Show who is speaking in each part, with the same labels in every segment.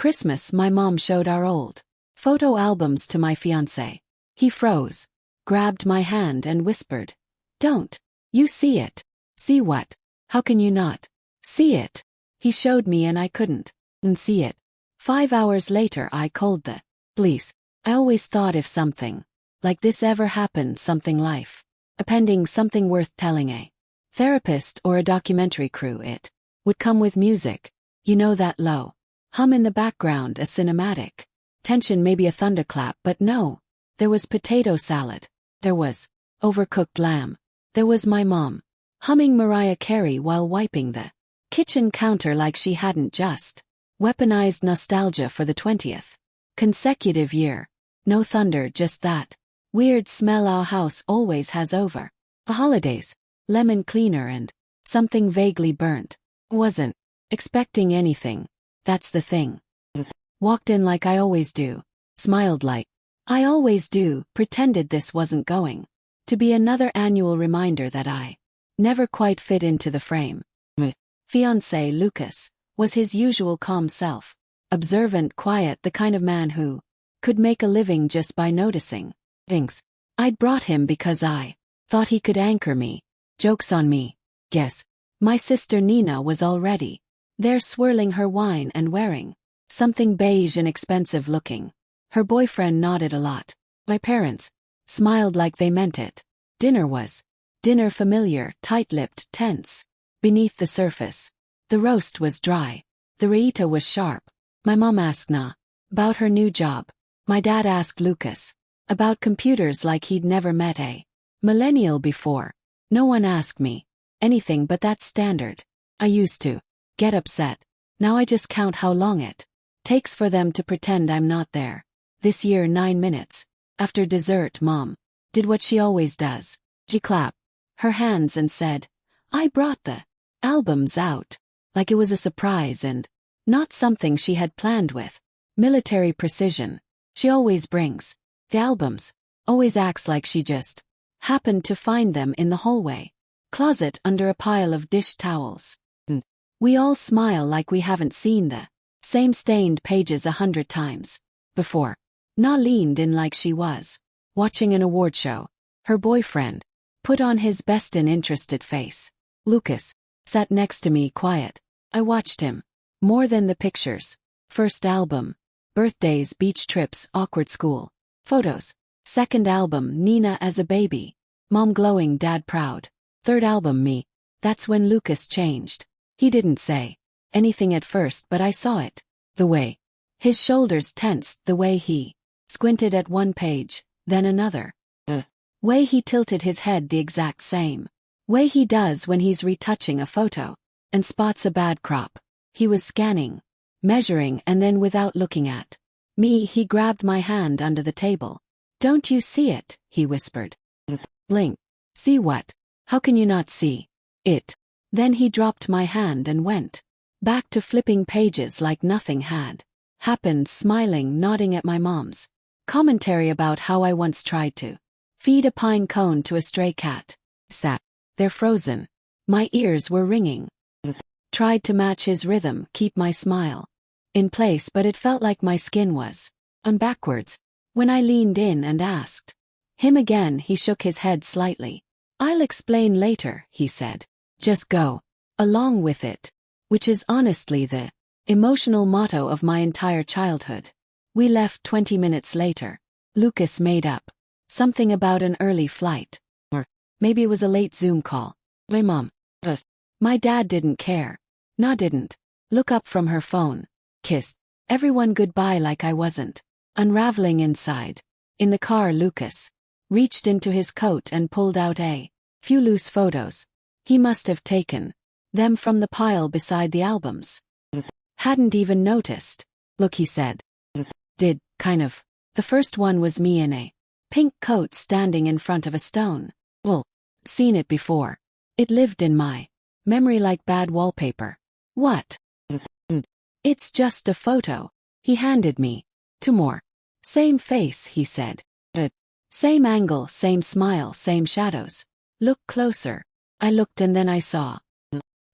Speaker 1: Christmas, my mom showed our old photo albums to my fiancé. He froze, grabbed my hand and whispered, "Don't. You see it." "See what? How can you not see it?" He showed me and I couldn't see it. 5 hours later I called the police. I always thought if something like this ever happened, something life-appending, something worth telling a therapist or a documentary crew, it would come with music. You know, that low hum in the background, a cinematic tension, maybe a thunderclap, but no. There was potato salad. There was overcooked lamb. There was my mom humming Mariah Carey while wiping the kitchen counter like she hadn't just weaponized nostalgia for the 20th consecutive year. No thunder, just that weird smell our house always has over the holidays. Lemon cleaner and something vaguely burnt. Wasn't expecting anything. That's the thing. Walked in like I always do. Smiled like I always do. Pretended this wasn't going to be another annual reminder that I never quite fit into the frame. Fiancé Lucas was his usual calm self. Observant, quiet, the kind of man who could make a living just by noticing things. I'd brought him because I thought he could anchor me. Joke's on me. Guess my sister Nina was already there, swirling her wine and wearing something beige and expensive looking. Her boyfriend nodded a lot. My parents smiled like they meant it. Dinner was dinner, familiar, tight-lipped, tense. Beneath the surface, the roast was dry. The raita was sharp. My mom asked Na about her new job. My dad asked Lucas about computers like he'd never met a millennial before. No one asked me anything, but that's standard. I used to get upset. Now I just count how long it takes for them to pretend I'm not there. This year, 9 minutes after dessert, Mom did what she always does. She clapped her hands and said, "I brought the albums out," like it was a surprise and not something she had planned with military precision. She always brings the albums, always acts like she just happened to find them in the hallway closet under a pile of dish towels. We all smile like we haven't seen the same stained pages 100 times before. Na leaned in like she was watching an award show. Her boyfriend put on his best and interested face. Lucas sat next to me, quiet. I watched him more than the pictures. First album, birthdays, beach trips, awkward school photos. Second album, Nina as a baby, Mom glowing, Dad proud. Third album, me. That's when Lucas changed. He didn't say anything at first, but I saw it. The way his shoulders tensed, the way he squinted at one page, then another. Way he tilted his head, the exact same way he does when he's retouching a photo and spots a bad crop. He was scanning, measuring, and then without looking at me, he grabbed my hand under the table. "Don't you see it?" he whispered. Blink. "See what? How can you not see it?" Then he dropped my hand and went back to flipping pages like nothing had happened, smiling, nodding at my mom's commentary about how I once tried to feed a pine cone to a stray cat. Sat there frozen. My ears were ringing. Tried to match his rhythm, keep my smile in place, but it felt like my skin was on backwards. When I leaned in and asked him again, he shook his head slightly. "I'll explain later," he said. "Just go along with it." Which is honestly the emotional motto of my entire childhood. We left 20 minutes later. Lucas made up something about an early flight. Or maybe it was a late Zoom call. My mom. My dad didn't care. Na didn't look up from her phone. Kissed everyone goodbye like I wasn't unraveling inside. In the car, Lucas reached into his coat and pulled out a few loose photos. He must have taken them from the pile beside the albums. Hadn't even noticed. "Look," he said. Did, kind of. The first one was me in a pink coat standing in front of a stone. Well, seen it before. It lived in my memory like bad wallpaper. "What?" "It's just a photo." He handed me 2 more. "Same face," he said. Same angle, same smile, same shadows. "Look closer." I looked and then I saw.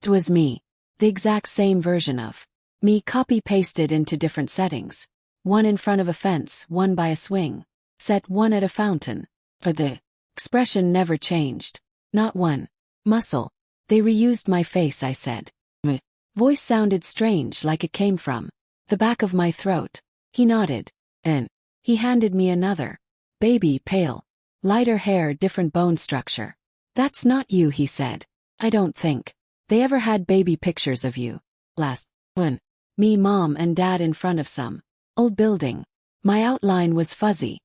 Speaker 1: It was me. The exact same version of Me copy-pasted into different settings. One in front of a fence, one by a swing. Set one at a fountain. But the expression never changed. Not one muscle. They reused my face, I said. My voice sounded strange, like it came from the back of my throat. He nodded. And he handed me another. Baby, pale. Lighter hair, different bone structure. That's not you, he said. I don't think they ever had baby pictures of you. Last one. Me, mom, and dad in front of some old building. My outline was fuzzy.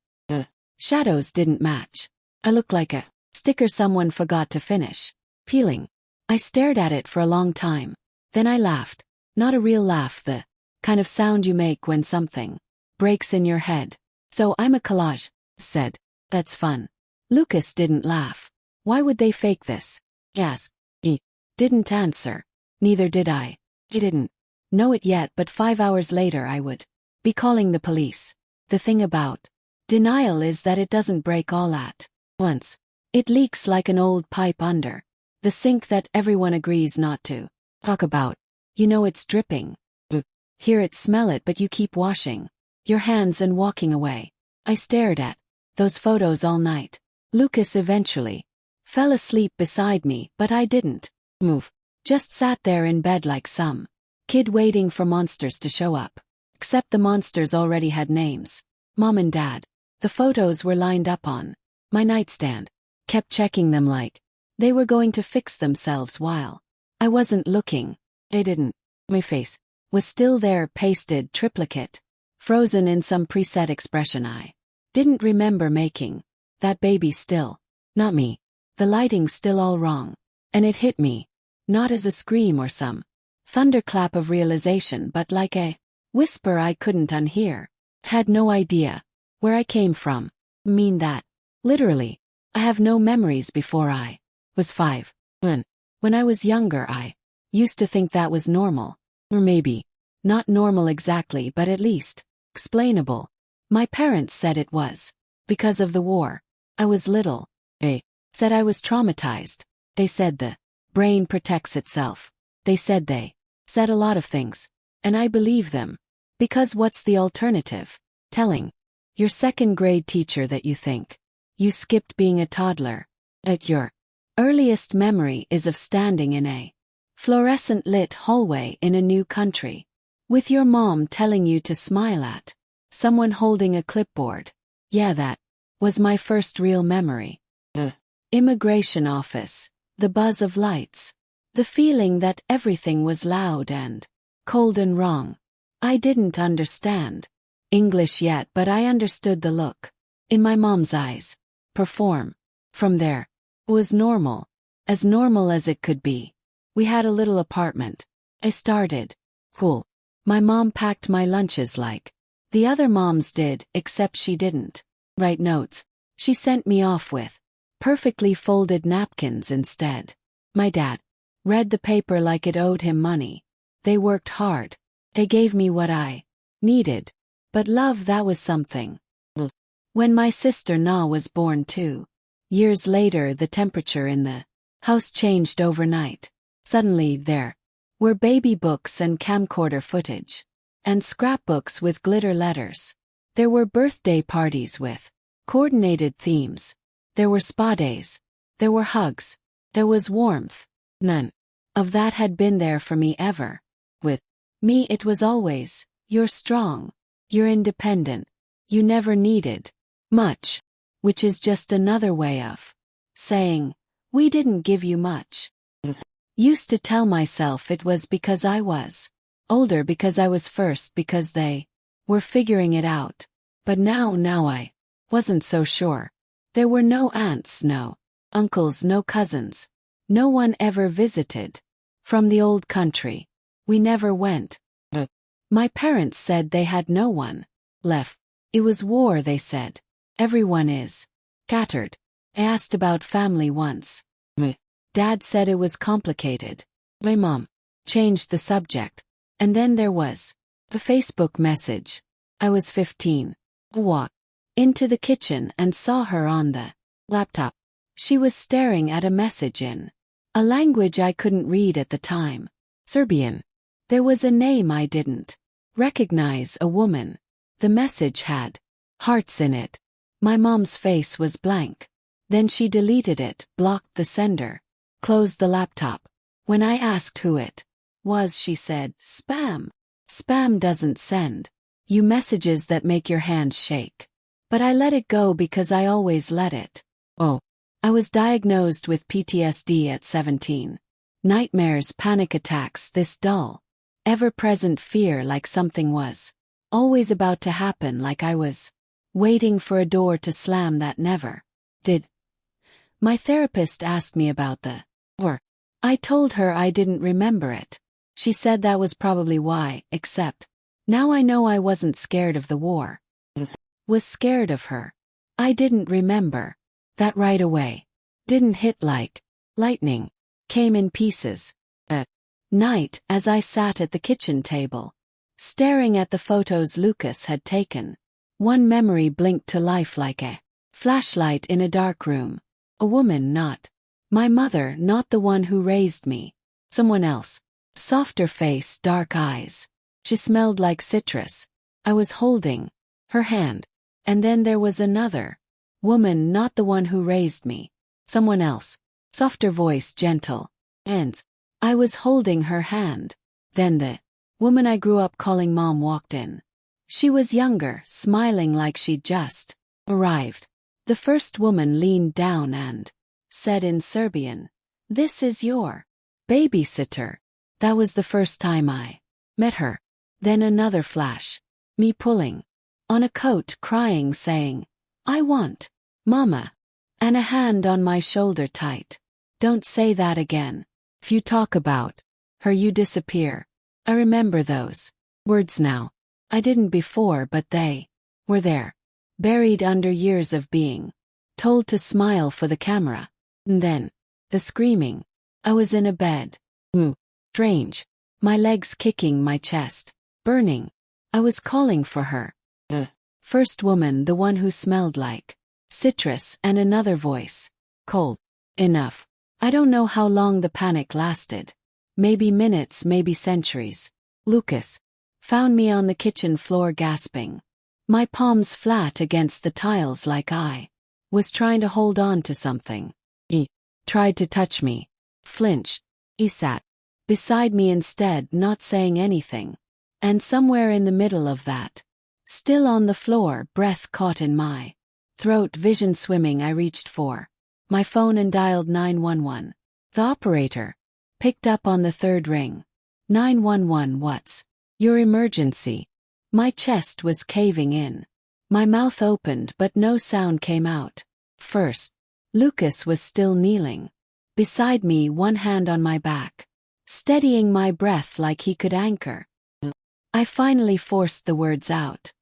Speaker 1: Shadows didn't match. I looked like a sticker someone forgot to finish peeling. I stared at it for a long time. Then I laughed. Not a real laugh, the kind of sound you make when something breaks in your head. So I'm a collage, said. That's fun. Lucas didn't laugh. Why would they fake this? Asked. He didn't answer. Neither did I. He didn't know it yet, but 5 hours later I would be calling the police. The thing about denial is that it doesn't break all at once. It leaks like an old pipe under the sink that everyone agrees not to talk about. You know it's dripping. Hear it, smell it, but you keep washing your hands and walking away. I stared at those photos all night. Lucas eventually fell asleep beside me, but I didn't move. Just sat there in bed like some kid waiting for monsters to show up. Except the monsters already had names. Mom and Dad. The photos were lined up on my nightstand. Kept checking them like they were going to fix themselves while I wasn't looking. They didn't. My face was still there, pasted, triplicate, frozen in some preset expression I didn't remember making. That baby still not me. The lighting still all wrong. And it hit me. Not as a scream or some thunderclap of realization, but like a whisper I couldn't unhear. Had no idea where I came from. Mean that. Literally. I have no memories before I was 5. When I was younger I used to think that was normal. Or maybe not normal exactly, but at least explainable. My parents said it was because of the war. I was little. They said I was traumatized. They said the brain protects itself. They said a lot of things. And I believe them. Because what's the alternative? Telling your second grade teacher that you think you skipped being a toddler. At your earliest memory is of standing in a fluorescent lit hallway in a new country, with your mom telling you to smile at someone holding a clipboard. Yeah, that was my first real memory. The immigration office, the buzz of lights, the feeling that everything was loud and cold and wrong. I didn't understand English yet, but I understood the look in my mom's eyes. Perform. From there. Was normal. As normal as it could be. We had a little apartment. I started. Cool. My mom packed my lunches like the other moms did, except she didn't write notes. She sent me off with perfectly folded napkins instead. My dad read the paper like it owed him money. They worked hard. They gave me what I needed. But love, that was something. When my sister Na was born 2 years later, the temperature in the house changed overnight. Suddenly there were baby books and camcorder footage. And scrapbooks with glitter letters. There were birthday parties with coordinated themes. There were spa days. There were hugs. There was warmth. None of that had been there for me ever. With me it was always, you're strong. You're independent. You never needed much. Which is just another way of saying, we didn't give you much. Used to tell myself it was because I was older, because I was first, because they were figuring it out. But now I wasn't so sure. There were no aunts, no uncles, no cousins. No one ever visited. From the old country. We never went. My parents said they had no one left. It was war, they said. Everyone is scattered. I asked about family once. Dad said it was complicated. My mom changed the subject. And then there was the Facebook message. I was 15. I walked into the kitchen and saw her on the laptop. She was staring at a message in a language I couldn't read at the time. Serbian. There was a name I didn't recognize, a woman. The message had hearts in it. My mom's face was blank. Then she deleted it, blocked the sender, closed the laptop. When I asked who it was, she said, spam. Spam doesn't send you messages that make your hands shake. But I let it go because I always let it. Oh. I was diagnosed with PTSD at 17. Nightmares, panic attacks, this dull, ever-present fear like something was always about to happen, like I was waiting for a door to slam that never did. My therapist asked me about the war. I told her I didn't remember it. She said that was probably why, except now I know I wasn't scared of the war. Was scared of her. I didn't remember that right away. Didn't hit like lightning. Came in pieces. At night, as I sat at the kitchen table, staring at the photos Lucas had taken, one memory blinked to life like a flashlight in a dark room. A woman, not my mother, not the one who raised me. Someone else. Softer face, dark eyes. She smelled like citrus. I was holding her hand. And then there was another woman, not the one who raised me. Someone else. Softer voice, gentle. And I was holding her hand. Then the woman I grew up calling Mom walked in. She was younger, smiling like she'd just arrived. The first woman leaned down and said in Serbian, "This is your babysitter." That was the first time I met her. Then another flash. Me pulling on a coat, crying, saying, "I want Mama." And a hand on my shoulder tight. "Don't say that again. If you talk about her, you disappear." I remember those words now. I didn't before, but they were there. Buried under years of being told to smile for the camera. And then the screaming. I was in a bed. Strange. My legs kicking, my chest burning. I was calling for her. The first woman, the one who smelled like citrus, and another voice. Cold enough. I don't know how long the panic lasted. Maybe minutes, maybe centuries. Lucas found me on the kitchen floor gasping. My palms flat against the tiles like I was trying to hold on to something. He tried to touch me. Flinched. He sat beside me instead, not saying anything. And somewhere in the middle of that, still on the floor, breath caught in my throat, vision swimming, I reached for my phone and dialed 911. The operator picked up on the third ring. 911, what's your emergency? My chest was caving in. My mouth opened but no sound came out. First, Lucas was still kneeling beside me, one hand on my back, steadying my breath like he could anchor. I finally forced the words out.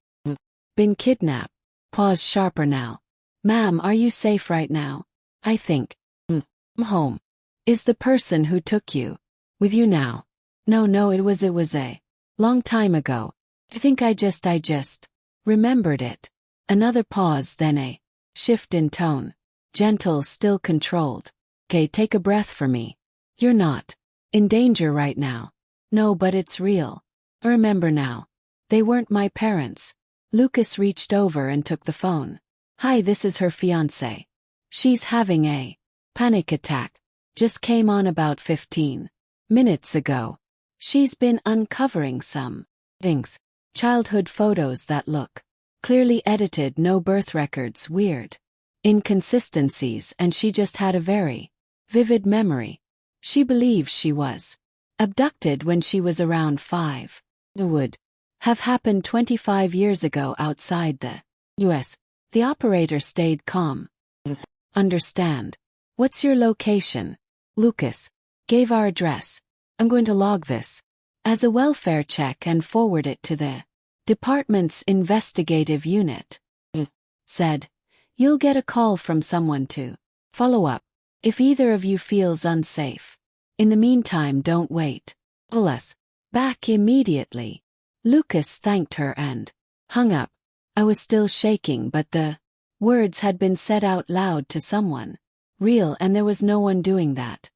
Speaker 1: Been kidnapped. Pause sharper now. Ma'am, are you safe right now? I think. I'm home. Is the person who took you with you now? No, it was a long time ago. I think I just remembered it. Another pause, then a shift in tone. Gentle, still controlled. Okay, take a breath for me. You're not in danger right now. No, but it's real. I remember now. They weren't my parents. Lucas reached over and took the phone. Hi, this is her fiancé. She's having a panic attack. Just came on about 15 minutes ago. She's been uncovering some things. Childhood photos that look clearly edited, no birth records, weird inconsistencies, and she just had a very vivid memory. She believes she was abducted when she was around 5. It would have happened 25 years ago outside the U.S. The operator stayed calm. Understand. What's your location? Lucas gave our address. I'm going to log this as a welfare check and forward it to the department's investigative unit. Said, you'll get a call from someone to follow up if either of you feels unsafe. In the meantime, don't wait. Call us back immediately. Lucas thanked her and hung up. I was still shaking, but the words had been said out loud to someone real, and there was no one doing that.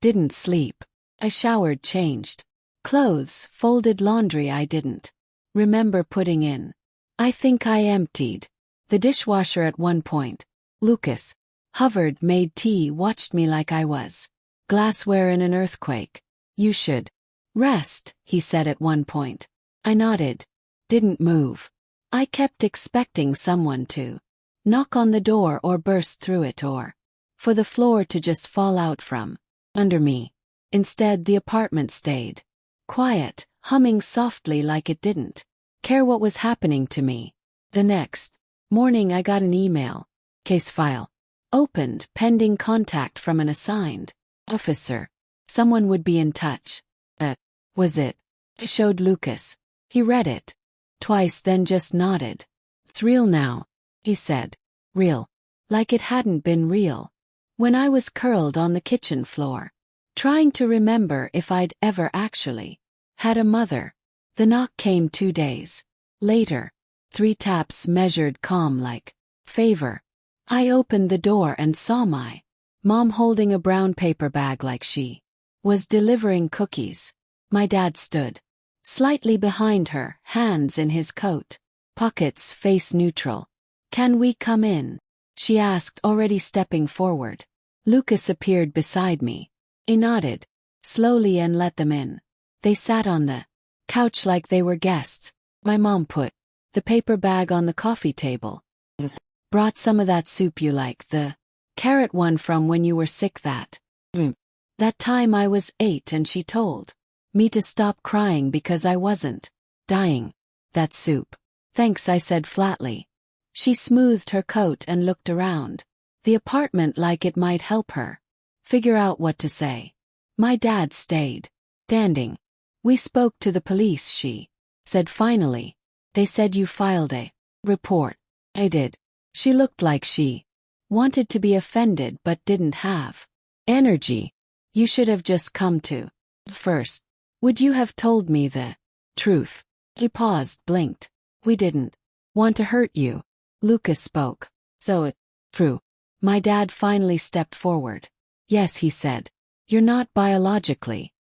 Speaker 1: Didn't sleep. I showered, changed, Clothes, folded laundry I didn't remember putting in. I think I emptied the dishwasher at one point. Lucas hovered, made tea, watched me like I was glassware in an earthquake. You should rest, he said at one point. I nodded. Didn't move. I kept expecting someone to knock on the door or burst through it or for the floor to just fall out from under me. Instead, the apartment stayed quiet, humming softly like it didn't care what was happening to me. The next morning I got an email. Case file opened, pending contact from an assigned officer. Someone would be in touch. Was it? I showed Lucas. He read it twice, then just nodded. It's real now, he said. Real. Like it hadn't been real when I was curled on the kitchen floor, trying to remember if I'd ever actually had a mother. The knock came 2 days later. 3 taps, measured, calm like favor. I opened the door and saw my mom holding a brown paper bag like she was delivering cookies. My dad stood slightly behind her, hands in his coat pockets, face neutral. Can we come in? She asked, already stepping forward. Lucas appeared beside me. He nodded slowly and let them in. They sat on the couch like they were guests. My mom put the paper bag on the coffee table. Brought some of that soup you like, the carrot one from when you were sick that time I was 8, and she told me to stop crying because I wasn't dying. That soup. Thanks, I said flatly. She smoothed her coat and looked around the apartment like it might help her figure out what to say. My dad stayed standing. We spoke to the police, she said finally. They said you filed a report. I did. She looked like she wanted to be offended but didn't have energy. You should have just come to first. Would you have told me the truth? He paused, blinked. We didn't want to hurt you. Lucas spoke. So it's true. My dad finally stepped forward. Yes, he said. You're not biologically.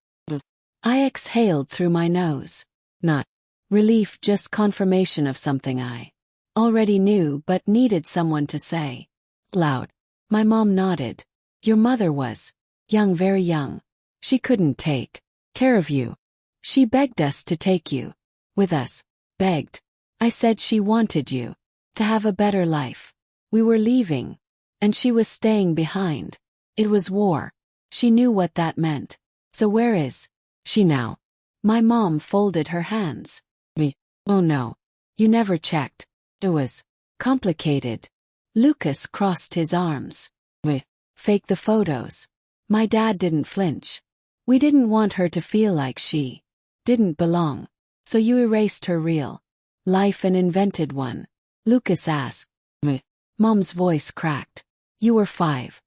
Speaker 1: I exhaled through my nose. Not relief, just confirmation of something I already knew but needed someone to say loud. My mom nodded. Your mother was young, very young. She couldn't take care of you. She begged us to take you with us. Begged. I said she wanted you to have a better life. We were leaving, and she was staying behind. It was war. She knew what that meant. So where is she now? My mom folded her hands. Me. Oh no. You never checked. It was complicated. Lucas crossed his arms. We fake the photos. My dad didn't flinch. We didn't want her to feel like she didn't belong. So you erased her real life and invented one? Lucas asked. Me. Mom's voice cracked. You were 5.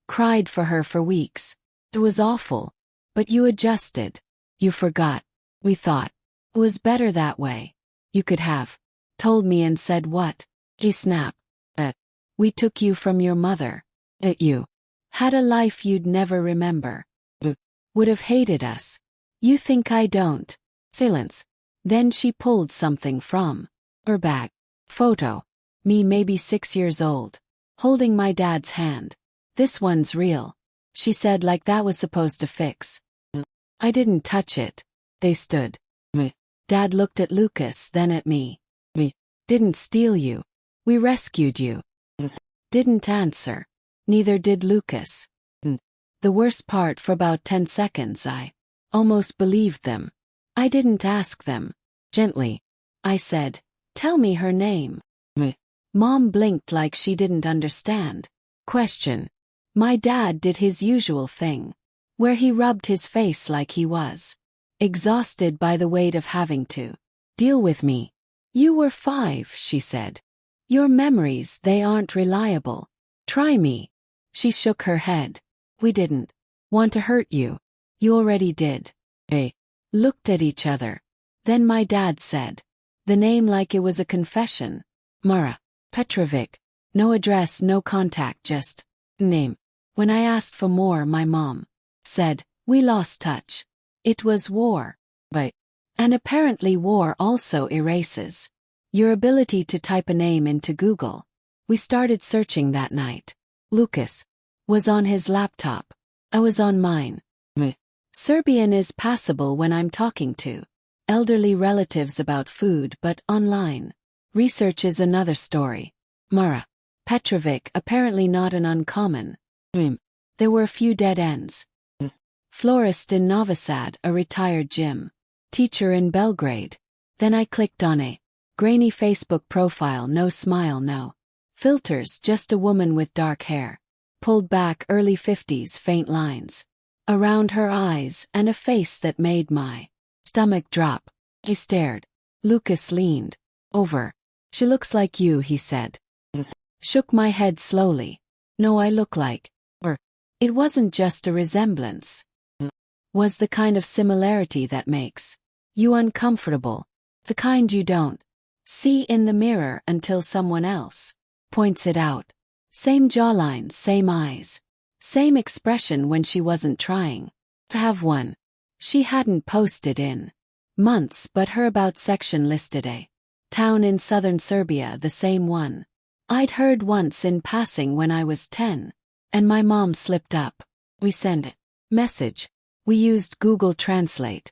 Speaker 1: Cried for her for weeks. It was awful. But you adjusted. You forgot. We thought it was better that way. You could have told me and said what? He snapped. We took you from your mother. You had a life you'd never remember. Would have hated us. You think I don't? Silence. Then she pulled something from her bag. Photo. Me, maybe 6 years old, holding my dad's hand. This one's real, she said, like that was supposed to fix. I didn't touch it. They stood. Me. Dad looked at Lucas, then at me. Me. Didn't steal you. We rescued you. Didn't answer. Neither did Lucas. The worst part, for about 10 seconds I almost believed them. I didn't ask them. Gently. I said, tell me her name. Me. Mom blinked like she didn't understand. Question. My dad did his usual thing, where he rubbed his face like he was exhausted by the weight of having to deal with me. You were 5, she said. Your memories, they aren't reliable. Try me. She shook her head. We didn't want to hurt you. You already did. They looked at each other. Then my dad said the name like it was a confession. Mara Petrovic. No address, no contact, just name. When I asked for more, my mom said, we lost touch. It was war. But. And apparently war also erases your ability to type a name into Google. We started searching that night. Lucas was on his laptop. I was on mine. Serbian is passable when I'm talking to elderly relatives about food, but online research is another story. Mara Petrovic, apparently not an uncommon. There were a few dead ends. Florist in Novi Sad, a retired gym teacher in Belgrade. Then I clicked on a grainy Facebook profile, no smile, no filters, just a woman with dark hair, pulled back, early 50s, faint lines around her eyes, and a face that made my stomach drop. I stared. Lucas leaned over. She looks like you, he said. Shook my head slowly. No, I look like her. It wasn't just a resemblance. Was the kind of similarity that makes you uncomfortable. The kind you don't see in the mirror until someone else points it out. Same jawline, same eyes, same expression when she wasn't trying to have one. She hadn't posted in months, but her about section listed a town in southern Serbia, the same one I'd heard once in passing when I was 10, and my mom slipped up. We sent a message. We used Google Translate.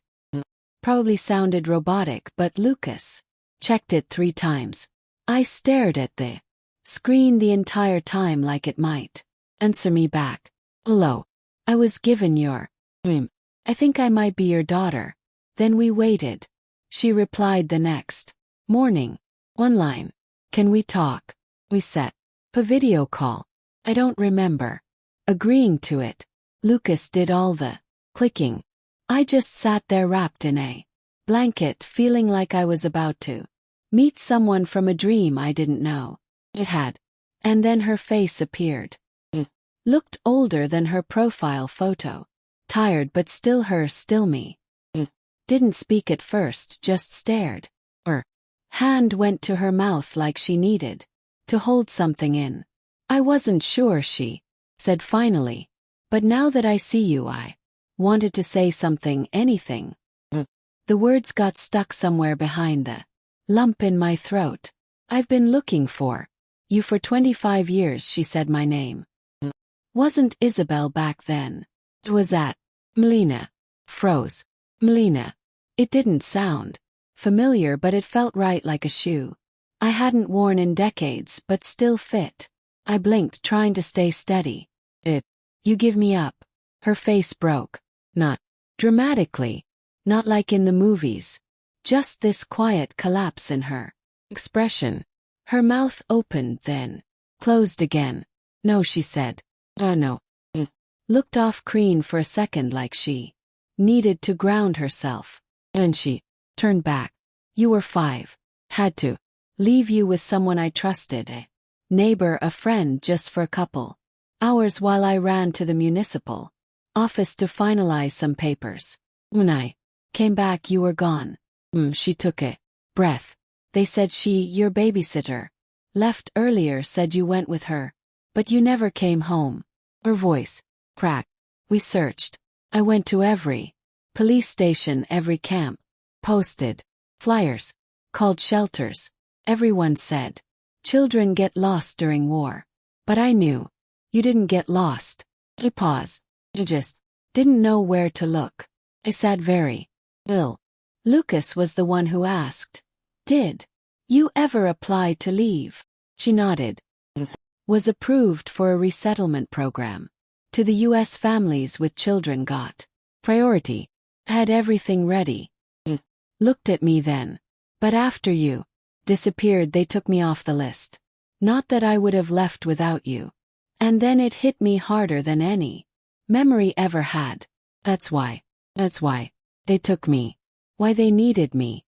Speaker 1: Probably sounded robotic, but Lucas checked it 3 times. I stared at the screen the entire time like it might answer me back. Hello. I was given your name. I think I might be your daughter. Then we waited. She replied the next morning. One line. Can we talk? We set a video call. I don't remember agreeing to it. Lucas did all the clicking. I just sat there wrapped in a blanket, feeling like I was about to meet someone from a dream I didn't know it had. And then her face appeared. It looked older than her profile photo. Tired, but still her, still me. It didn't speak at first, just stared. Her hand went to her mouth like she needed to hold something in. I wasn't sure, she said finally. But now that I see you, I wanted to say something, anything. The words got stuck somewhere behind the lump in my throat. I've been looking for you for 25 years, she said my name. Wasn't Isabel back then. It was at Melina. Froze. Melina. It didn't sound familiar, but it felt right, like a shoe I hadn't worn in decades, but still fit. I blinked, trying to stay steady. You give me up. Her face broke. Not dramatically. Not like in the movies. Just this quiet collapse in her expression. Her mouth opened, then closed again. No, she said. No. Looked off screen for a second, like she needed to ground herself. And she turned back. You were 5. Had to leave you with someone I trusted, a neighbor, a friend, just for a couple hours while I ran to the municipal office to finalize some papers. When I came back, you were gone. She took a breath. They said your babysitter, left earlier, said you went with her. But you never came home. Her voice cracked. We searched. I went to every police station, every camp. Posted flyers. Called shelters. Everyone said children get lost during war. But I knew you didn't get lost. I paused. I just didn't know where to look. I sat very ill. Lucas was the one who asked, did you ever apply to leave? She nodded. Was approved for a resettlement program. To the U.S. families with children got priority. Had everything ready. Looked at me then. But after you disappeared, they took me off the list. Not that I would have left without you. And then it hit me harder than any memory ever had. That's why they took me. Why they needed me.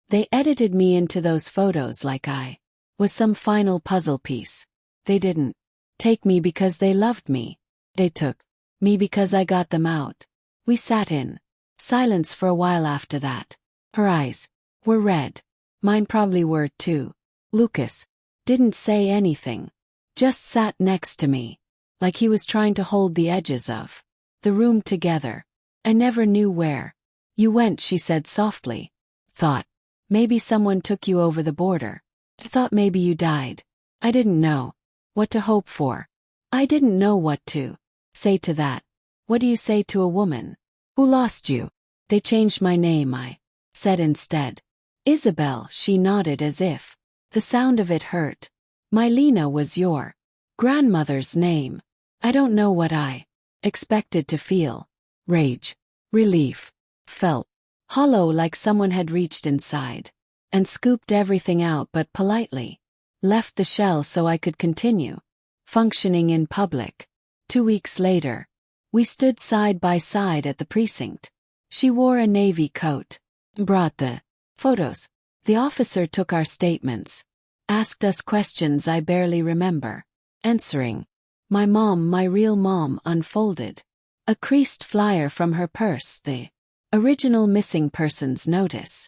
Speaker 1: They edited me into those photos like I was some final puzzle piece. They didn't take me because they loved me. They took me because I got them out. We sat in silence for a while after that. Her eyes were red. Mine probably were too. Lucas didn't say anything. Just sat next to me. Like he was trying to hold the edges of the room together. I never knew where you went, she said softly. Thought maybe someone took you over the border. I thought maybe you died. I didn't know what to hope for. I didn't know what to say to that. What do you say to a woman who lost you? They changed my name, I said instead. Isabel, she nodded as if the sound of it hurt. My Lena was your grandmother's name. I don't know what I expected to feel. Rage, relief, felt hollow, like someone had reached inside and scooped everything out but politely left the shell so I could continue functioning in public. 2 weeks later, we stood side by side at the precinct. She wore a navy coat, brought the photos. The officer took our statements, asked us questions I barely remember answering. My mom, my real mom, unfolded a creased flyer from her purse, the original missing persons notice.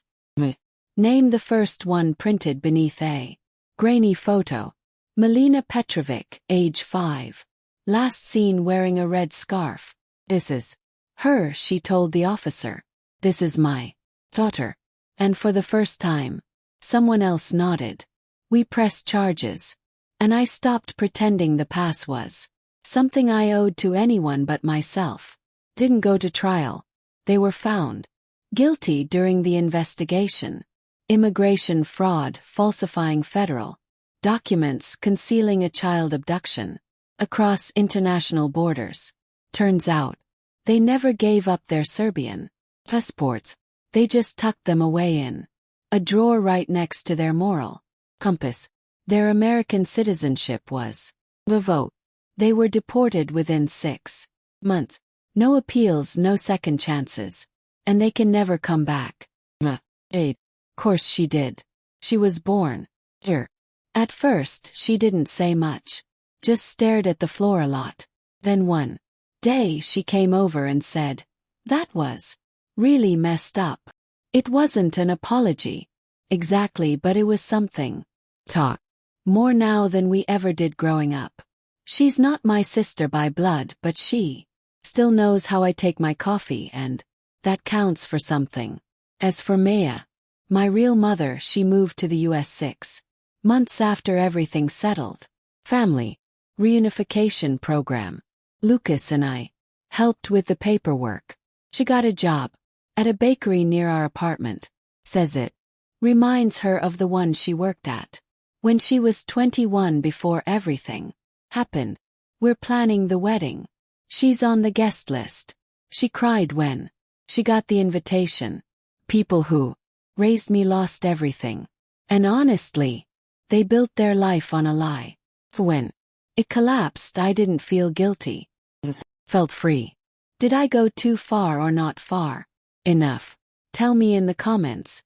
Speaker 1: Name the first one printed beneath a grainy photo. Melina Petrovic, age 5. Last seen wearing a red scarf. This is her, she told the officer. This is my daughter. And for the first time, someone else nodded. We pressed charges. And I stopped pretending the pass was something I owed to anyone but myself. Didn't go to trial. They were found guilty during the investigation. Immigration fraud, falsifying federal documents, concealing a child abduction across international borders. Turns out, they never gave up their Serbian passports. They just tucked them away in a drawer right next to their moral compass. Their American citizenship was revoked. They were deported within 6 months. No appeals, no second chances. And they can never come back. Course she did. She was born here. At first, she didn't say much. Just stared at the floor a lot. Then one day she came over and said, "That was really messed up." It wasn't an apology. Exactly, but it was something. Talk. More now than we ever did growing up. She's not my sister by blood, but she still knows how I take my coffee, and that counts for something. As for Maya, my real mother, she moved to the US 6 months after everything settled. Family reunification program. Lucas and I helped with the paperwork. She got a job at a bakery near our apartment. Says it reminds her of the one she worked at when she was 21 before everything happened. We're planning the wedding. She's on the guest list. She cried when she got the invitation. People who raised me lost everything. And honestly, they built their life on a lie. When it collapsed, I didn't feel guilty. Felt free. Did I go too far or not far enough? Tell me in the comments.